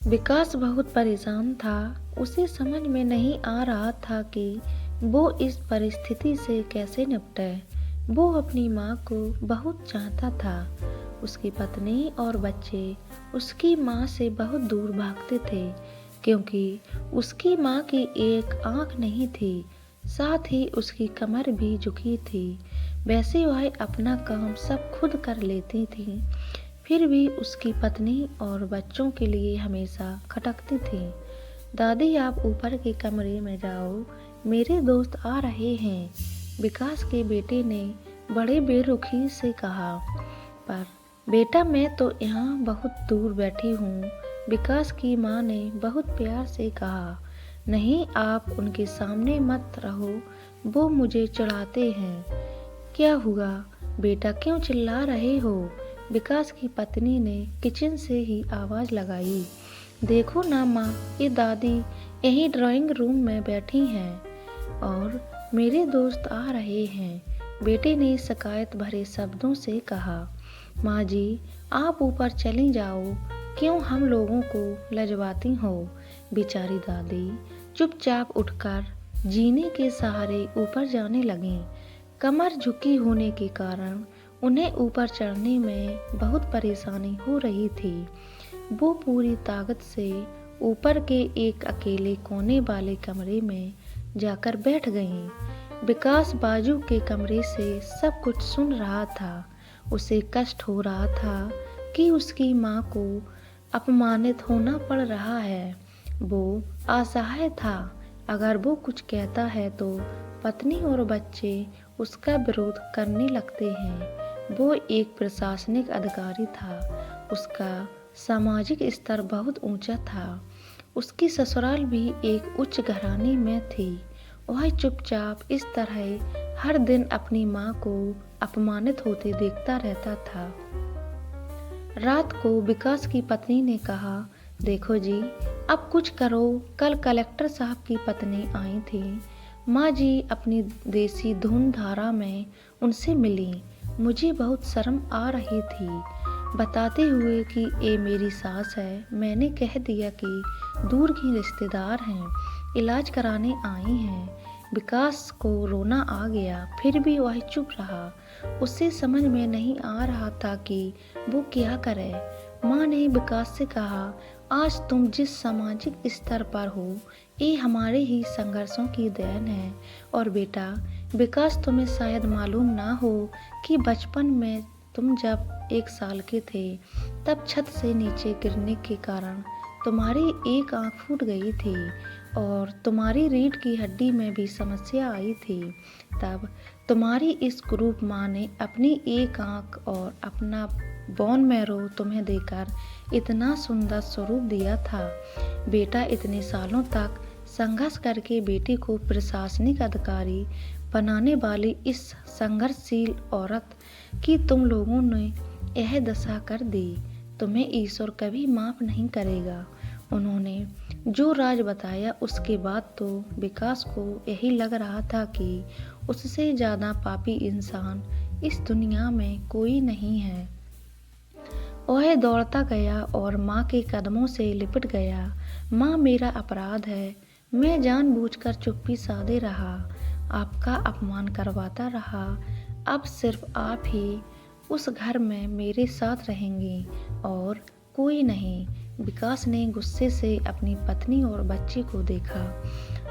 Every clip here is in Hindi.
विकास बहुत परेशान था। उसे समझ में नहीं आ रहा था कि वो इस परिस्थिति से कैसे निपटे। वो अपनी माँ को बहुत चाहता था। उसकी पत्नी और बच्चे उसकी माँ से बहुत दूर भागते थे, क्योंकि उसकी माँ की एक आँख नहीं थी, साथ ही उसकी कमर भी झुकी थी। वैसे वह अपना काम सब खुद कर लेती थी, फिर भी उसकी पत्नी और बच्चों के लिए हमेशा खटकती थी। दादी, आप ऊपर के कमरे में जाओ, मेरे दोस्त आ रहे हैं, विकास के बेटे ने बड़े बेरुखी से कहा। पर बेटा, मैं तो यहाँ बहुत दूर बैठी हूँ, विकास की माँ ने बहुत प्यार से कहा। नहीं, आप उनके सामने मत रहो, वो मुझे चिढ़ाते हैं। क्या हुआ बेटा, क्यों चिल्ला रहे हो? विकास की पत्नी ने किचन से ही आवाज लगाई। देखो ना माँ, ये दादी यही ड्राइंग रूम में बैठी हैं और मेरे दोस्त आ रहे हैं, बेटे ने शिकायत भरे शब्दों से कहा। माँ जी, आप ऊपर चली जाओ, क्यों हम लोगों को लजवाती हो? बेचारी दादी चुपचाप उठकर जीने के सहारे ऊपर जाने लगी। कमर झुकी होने के कारण उन्हें ऊपर चढ़ने में बहुत परेशानी हो रही थी। वो पूरी ताकत से ऊपर के एक अकेले कोने वाले कमरे में जाकर बैठ गईं। विकास बाजू के कमरे से सब कुछ सुन रहा था। उसे कष्ट हो रहा था कि उसकी माँ को अपमानित होना पड़ रहा है। वो असहाय था। अगर वो कुछ कहता है तो पत्नी और बच्चे उसका विरोध करने लगते हैं। वो एक प्रशासनिक अधिकारी था। उसका सामाजिक स्तर बहुत ऊंचा था। उसकी ससुराल भी एक उच्च घराने में थी। वह चुपचाप इस तरह हर दिन अपनी माँ को अपमानित होते देखता रहता था। रात को विकास की पत्नी ने कहा, देखो जी, अब कुछ करो। कल कलेक्टर साहब की पत्नी आई थी। माँ जी अपनी देसी धुन धारा में उनसे मिली। मुझे बहुत शर्म आ रही थी, बताते हुए कि ये मेरी सास है। मैंने कह दिया कि दूर की रिश्तेदार हैं, इलाज कराने आई हैं। विकास को रोना आ गया, फिर भी वह चुप रहा। उसे समझ में नहीं आ रहा था कि वो क्या करे। माँ ने विकास से कहा, आज तुम जिस सामाजिक स्तर पर हो, ये हमारे ही संघर्षों की देन है। और बेटा विकास, तुम्हें शायद मालूम ना हो कि बचपन में तुम जब 1 साल के थे, तब छत से नीचे गिरने के कारण तुम्हारी एक आंख फूट गई थी और तुम्हारी रीढ़ की हड्डी में भी समस्या आई थी। तब तुम्हारी इस कुरूप माँ ने अपनी एक आंख और अपना बोन मैरो तुम्हें देकर इतना सुंदर स्वरूप दिया था। बेटा, इतने सालों तक संघर्ष करके बेटी को प्रशासनिक अधिकारी बनाने वाली इस संघर्षशील औरत की तुम लोगों ने यह दशा कर दी। तुम्हें ईश्वर कभी माफ नहीं करेगा। उन्होंने जो राज बताया, उसके बाद तो विकास को यही लग रहा था कि उससे ज्यादा पापी इंसान इस दुनिया में कोई नहीं है। वह दौड़ता गया और माँ के कदमों से लिपट गया। माँ, मेरा अपराध है। मैं जानबूझकर चुप्पी साधे रहा, आपका अपमान करवाता रहा। अब सिर्फ आप ही उस घर में मेरे साथ रहेंगी और कोई नहीं। विकास ने गुस्से से अपनी पत्नी और बच्चे को देखा।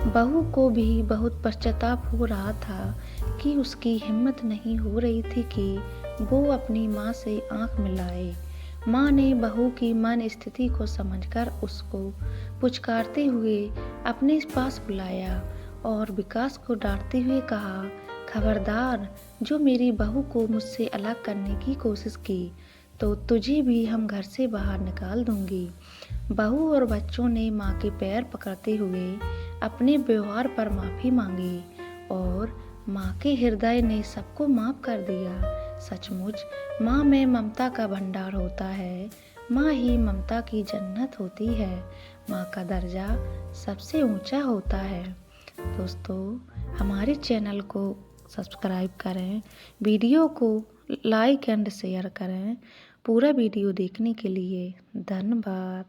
बहू को भी बहुत पश्चाताप हो रहा था कि उसकी हिम्मत नहीं हो रही थी कि वो अपनी माँ से आंख मिलाए। माँ ने बहू की मन स्थिति को समझकर उसको पुचकारते हुए अपने पास बुलाया और विकास को डांटते हुए कहा, खबरदार, जो मेरी बहू को मुझसे अलग करने की कोशिश की तो तुझे भी हम घर से बाहर निकाल दूंगी। बहू और बच्चों ने माँ के पैर पकड़ते हुए अपने व्यवहार पर माफी मांगी और माँ के हृदय ने सबको माफ कर दिया। सचमुच माँ में ममता का भंडार होता है। माँ ही ममता की जन्नत होती है। माँ का दर्जा सबसे ऊंचा होता है। दोस्तों, हमारे चैनल को सब्सक्राइब करें, वीडियो को लाइक एंड शेयर करें। पूरा वीडियो देखने के लिए धन्यवाद।